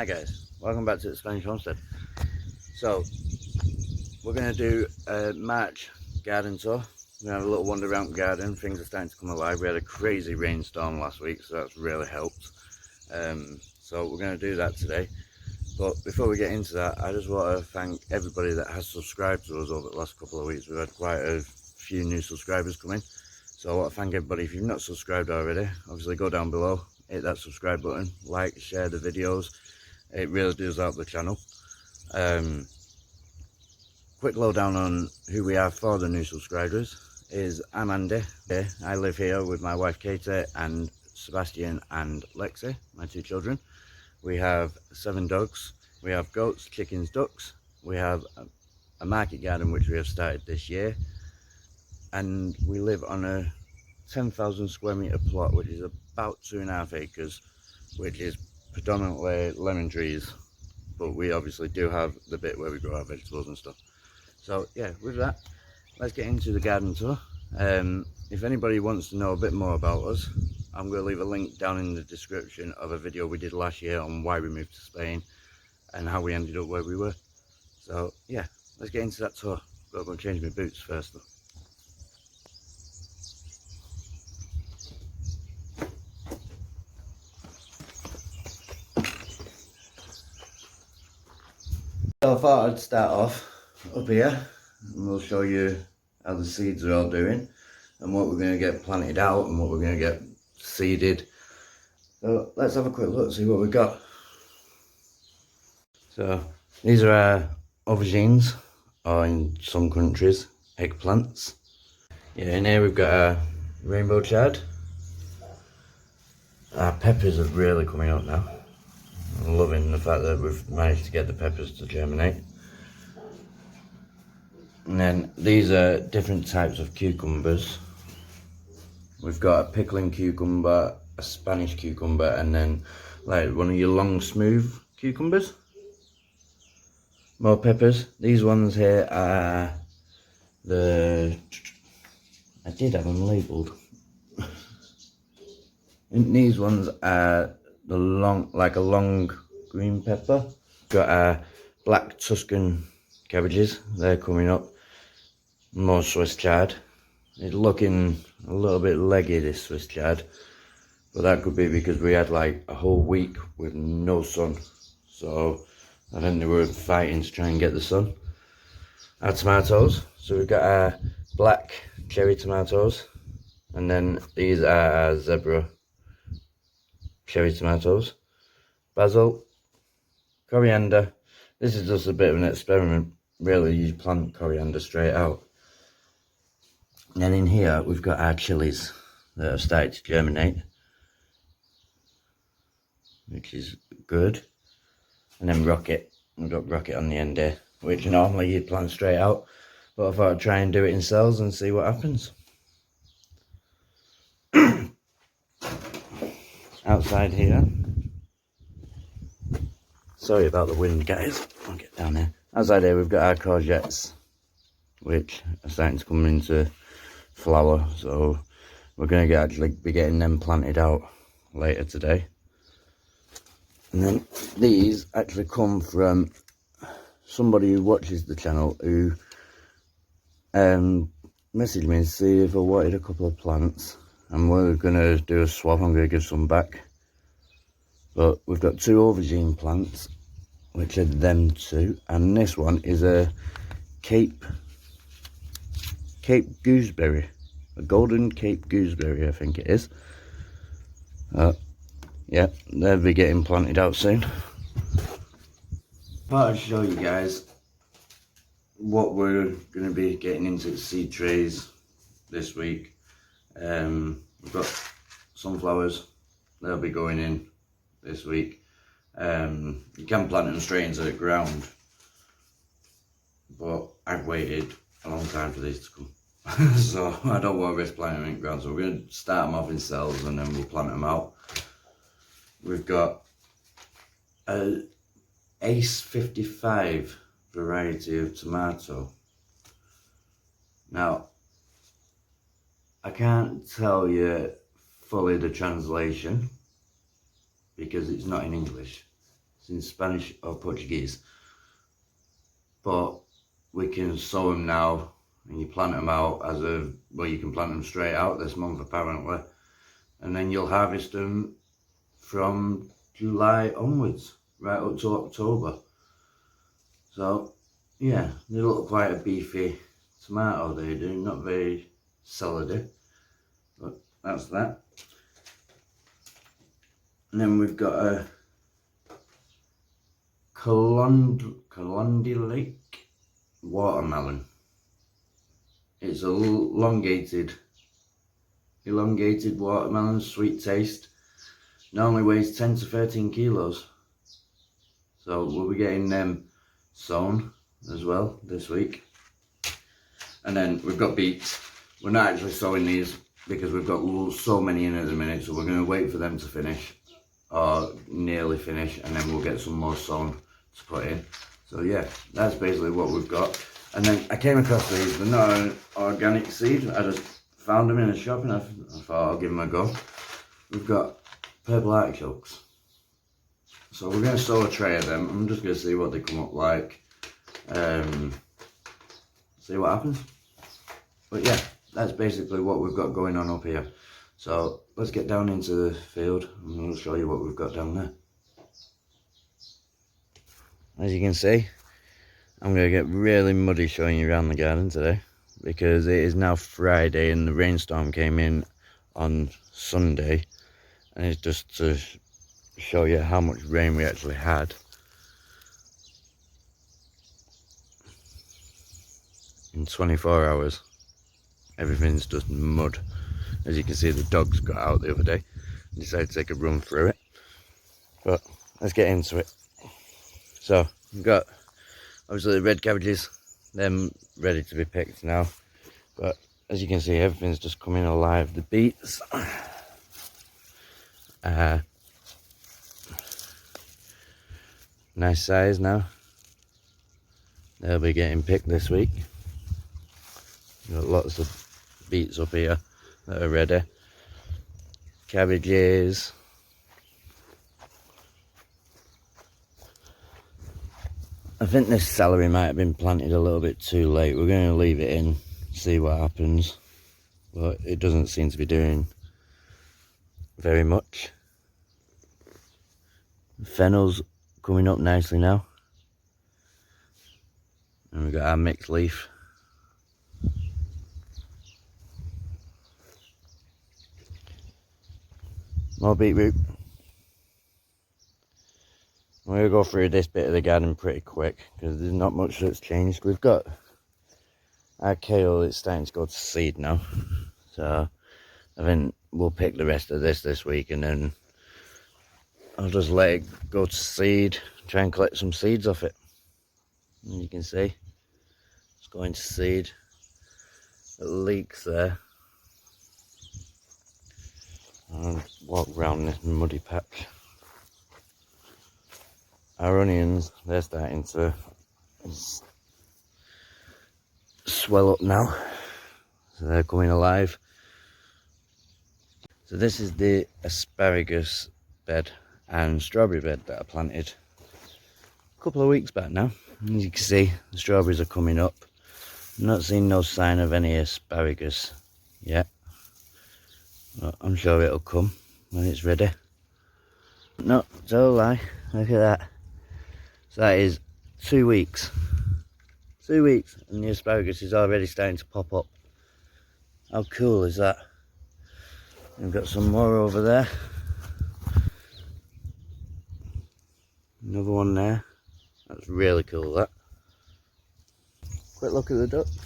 Hi guys, welcome back to the Spanishhomestead. So, we're going to do a March garden tour. We're going to have a little wander around the garden. Things are starting to come alive. We had a crazy rainstorm last week, so that's really helped. So we're going to do that today. But before we get into that, I just want to thank everybody that has subscribed to us over the last couple of weeks. We've had quite a few new subscribers come in. So I want to thank everybody. If you've not subscribed already, obviously go down below, hit that subscribe button, like, share the videos. It really does help the channel. Quick lowdown on who we are for the new subscribers is I'm Andy. I live here with my wife Katie and Sebastian and Lexi, my two children. We have 7 dogs. We have goats, chickens, ducks. We have a market garden which we have started this year. And we live on a 10,000 square metre plot, which is about 2.5 acres, which is predominantly lemon trees. But we obviously do have the bit where we grow our vegetables and stuff. So yeah, with that, let's get into the garden tour. If anybody wants to know a bit more about us, I'm going to leave a link down in the description of a video we did last year on why we moved to Spain and how we ended up where we were. So yeah, let's get into that tour. Gotta go and change my boots first though. So I thought I'd start off up here and we'll show you how the seeds are all doing and what we're going to get planted out and what we're going to get seeded. So let's have a quick look, see what we've got. So these are our aubergines, or in some countries, eggplants. Yeah, in here we've got our rainbow chard. Our peppers are really coming up now. I'm loving the fact that we've managed to get the peppers to germinate. And then these are different types of cucumbers. We've got a pickling cucumber, a Spanish cucumber, and then like one of your long smooth cucumbers. More peppers. These ones here are I did have them labelled. And these ones are the like a long green pepper. Got our black Tuscan cabbages, they're coming up. More Swiss chard. It's looking a little bit leggy, this Swiss chard, but that could be because we had like a whole week with no sun, so I think they were fighting to try and get the sun. Our tomatoes, so we've got our black cherry tomatoes, and then these are our zebra cherry tomatoes. Basil, coriander. This is just a bit of an experiment, really. You plant coriander straight out. And then in here we've got our chilies that have started to germinate, which is good. And then rocket, we've got rocket on the end here, which normally you'd plant straight out, but I thought I'd try and do it in cells and see what happens. Outside here, sorry about the wind guys, I'll get down there. Outside here we've got our courgettes, which are starting to come into flower, so we're going to actually be getting them planted out later today. And then these actually come from somebody who watches the channel who messaged me to see if I wanted a couple of plants, and we're going to do a swap. I'm going to give some back, but we've got 2 aubergine plants, which are them 2, and this one is a Cape gooseberry, a golden Cape gooseberry I think it is. Yeah, they'll be getting planted out soon. Thought I'd show you guys what we're going to be getting into the seed trays this week. We've got sunflowers, they'll be going in this week. You can plant them straight into the ground, but I've waited a long time for these to come. So I don't want to risk planting them in the ground, so we're going to start them off in cells and then we'll plant them out. We've got a Ace 55 variety of tomato. Now, I can't tell you fully the translation because it's not in English. in Spanish or Portuguese. But we can sow them now, and you plant them out as of, well, you can plant them straight out this month apparently, and then you'll harvest them from July onwards, right up to October. So yeah, they look quite a beefy tomato, they do, not very salady, but that's that. And then we've got a Clundy Lake watermelon. It's a elongated watermelon, sweet taste. Normally weighs 10 to 13 kilos. So we'll be getting them sown as well this week. And then we've got beets. We're not actually sowing these because we've got so many in at the minute, so we're going to wait for them to finish, or nearly finish, and then we'll get some more sown to put in. So yeah, that's basically what we've got. And then I came across these, they're not an organic seed, I just found them in a shop and I thought I'll give them a go. We've got purple artichokes. So we're going to sow a tray of them. I'm just going to see what they come up like, see what happens. But yeah, that's basically what we've got going on up here. So let's get down into the field and I'll show you what we've got down there. As you can see, I'm going to get really muddy showing you around the garden today, because it is now Friday and the rainstorm came in on Sunday, and it's just to show you how much rain we actually had. In 24 hours, everything's just mud. As you can see, the dogs got out the other day and decided to take a run through it. But let's get into it. So we've got obviously the red cabbages, them ready to be picked now. But as you can see, everything's just coming alive. The beets, nice size now. They'll be getting picked this week. Got lots of beets up here that are ready. Cabbages. I think this celery might have been planted a little bit too late. We're going to leave it in, see what happens. But it doesn't seem to be doing very much. Fennel's coming up nicely now. And we've got our mixed leaf. More beetroot. I'm going to go through this bit of the garden pretty quick because there's not much that's changed. We've got our kale, it's starting to go to seed now. So I think we'll pick the rest of this week, and then I'll just let it go to seed, try and collect some seeds off it. And you can see it's going to seed. It leaks there. I'll walk around this muddy patch. Our onions, they're starting to swell up now, so they're coming alive. So this is the asparagus bed and strawberry bed that I planted a couple of weeks back now. As you can see, the strawberries are coming up. I'm not seeing no sign of any asparagus yet, but I'm sure it'll come when it's ready. No, it's all a lie. Look at that. So that is 2 weeks. 2 weeks and the asparagus is already starting to pop up. How cool is that? We've got some more over there. Another one there. That's really cool, that. Quick look at the ducks.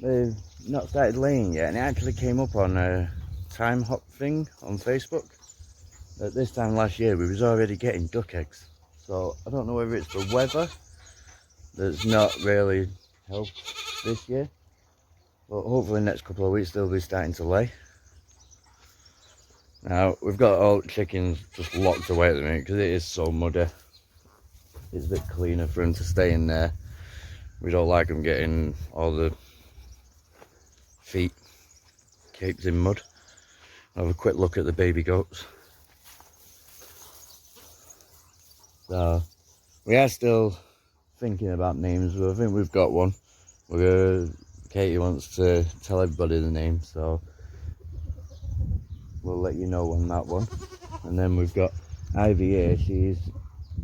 They've not started laying yet, and it actually came up on a time hop thing on Facebook. At this time last year we was already getting duck eggs. So I don't know whether it's the weather that's not really helped this year, but hopefully in the next couple of weeks they'll be starting to lay. Now we've got all the chickens just locked away at the minute because it is so muddy. It's a bit cleaner for them to stay in there. We don't like them getting all the feet caked in mud. Have a quick look at the baby goats. So we are still thinking about names, but I think we've got one. Katie wants to tell everybody the name, so we'll let you know on that one. And then we've got Ivy here. She's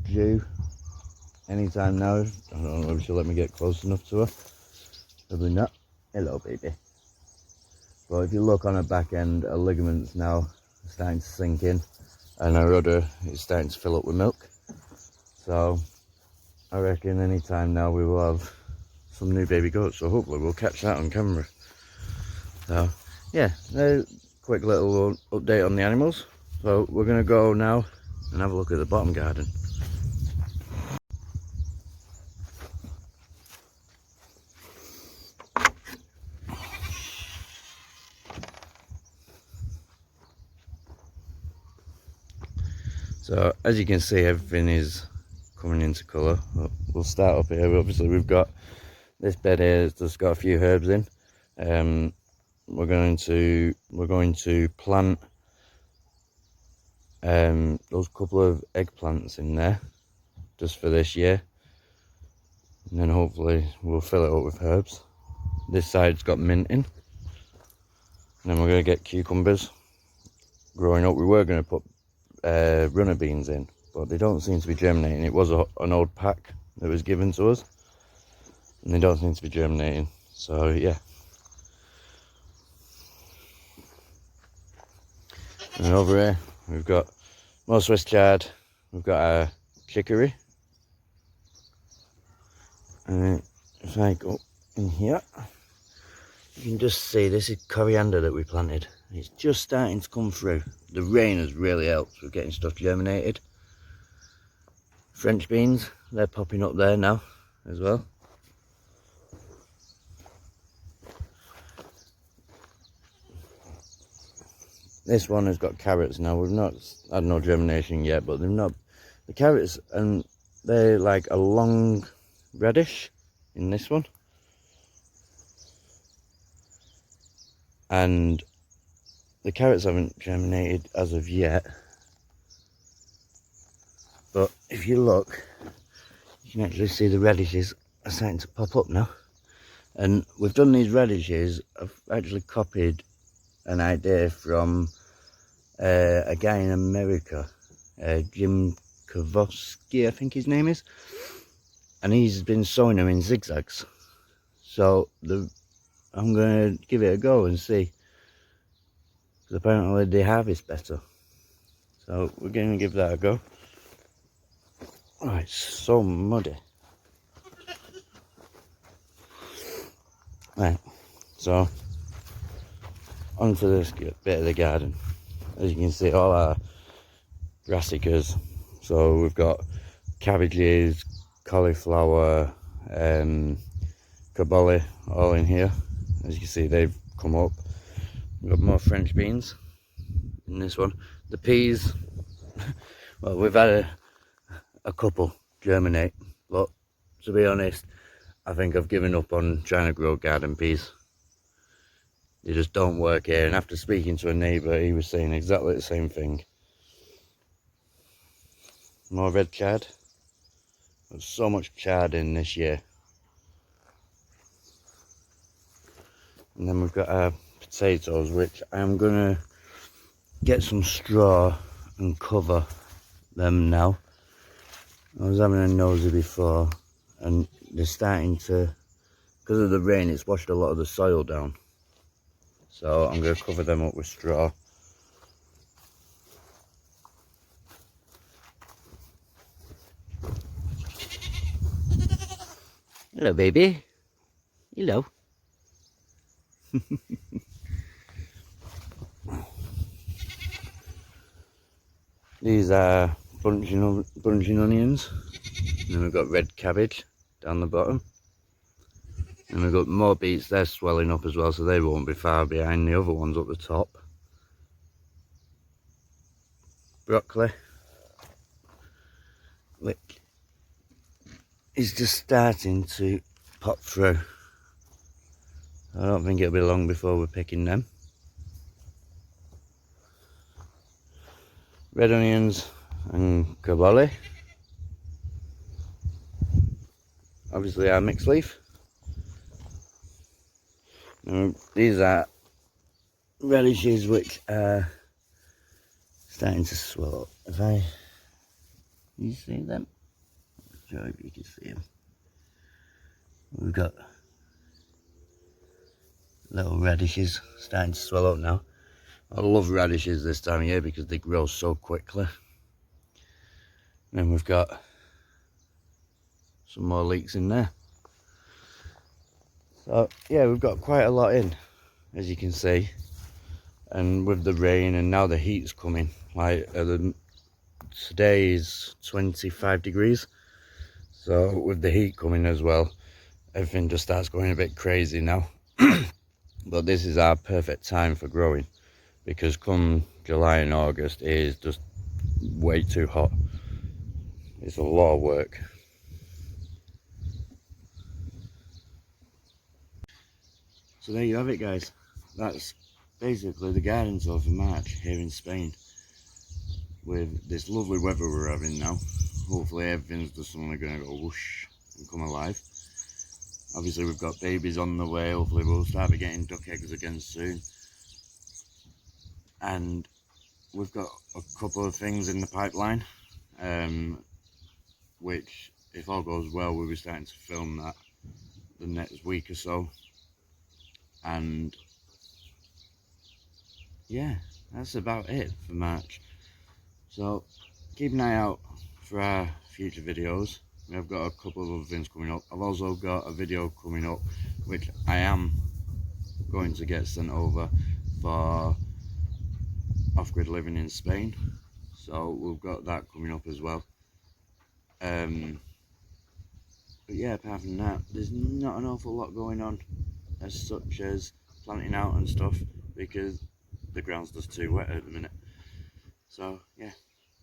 due anytime now. I don't know if she'll let me get close enough to her. Probably not. Hello, baby. But if you look on her back end, her ligaments now are starting to sink in, and her udder is starting to fill up with milk. So I reckon any time now we will have some new baby goats, so hopefully we'll catch that on camera. So yeah, a quick little update on the animals. So we're going to go now and have a look at the bottom garden. So as you can see, everything is coming into colour. We'll start up here. Obviously we've got this bed here that's got a few herbs in. We're going to plant those couple of eggplants in there just for this year, and then hopefully we'll fill it up with herbs. This side's got mint in, and then we're going to get cucumbers growing up. We were going to put runner beans in, but they don't seem to be germinating. It was an old pack that was given to us, and they don't seem to be germinating. So yeah. And over here we've got more Swiss chard, we've got our chicory, and if I go in here, you can just see this is coriander that we planted. It's just starting to come through. The rain has really helped with getting stuff germinated. French beans, they're popping up there now as well. This one has got carrots now. We've not had no germination yet, but they've not. The carrots, and they're like a long radish in this one. And the carrots haven't germinated as of yet. But if you look, you can actually see the radishes are starting to pop up now. And we've done these radishes. I've actually copied an idea from a guy in America, Jim Kavoski, I think his name is, and he's been sowing them in zigzags. So I'm going to give it a go and see, because apparently they harvest better. So we're going to give that a go. Oh, it's so muddy. Right, so onto this bit of the garden. As you can see, all our brassicas. So we've got cabbages, cauliflower, caboli, all in here. As you can see, they've come up. We've got more French beans in this one. The peas, well, we've had a couple germinate, but to be honest, I think I've given up on trying to grow garden peas. They just don't work here, and after speaking to a neighbour, he was saying exactly the same thing. More red chard. There's so much chard in this year. And then we've got our potatoes, which I'm going to get some straw and cover them now. I was having a nosy before, and they're starting to, because of the rain, it's washed a lot of the soil down. So I'm going to cover them up with straw. Hello, baby. Hello. These are bunching onions. And then we've got red cabbage down the bottom. And we've got more beets. They're swelling up as well, so they won't be far behind the other ones up the top. Broccoli, which is just starting to pop through. I don't think it'll be long before we're picking them. Red onions and caboli. obviously our mixed leaf. Now, these are radishes which are starting to swell up. You see them? I'm sure if you can see them. We've got little radishes starting to swell up now. I love radishes this time of year because they grow so quickly. And then we've got some more leeks in there. So yeah, we've got quite a lot in, as you can see. And with the rain and now the heat's coming, like today is 25 degrees. So with the heat coming as well, everything just starts going a bit crazy now. But this is our perfect time for growing, because come July and August it is just way too hot. It's a lot of work. So there you have it, guys. That's basically the garden tour for March here in Spain. With this lovely weather we're having now, hopefully everything's just suddenly going to go whoosh and come alive. Obviously we've got babies on the way, hopefully we'll start getting duck eggs again soon. And we've got a couple of things in the pipeline, which if all goes well we'll be starting to film that the next week or so. And yeah, that's about it for March. So keep an eye out for our future videos. We've got a couple of other things coming up. I've also got a video coming up which I am going to get sent over for off-grid living in Spain. So we've got that coming up as well. But yeah, apart from that, there's not an awful lot going on as such as planting out and stuff, because the ground's just too wet at the minute. So yeah,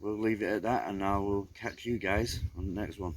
we'll leave it at that, and I will catch you guys on the next one.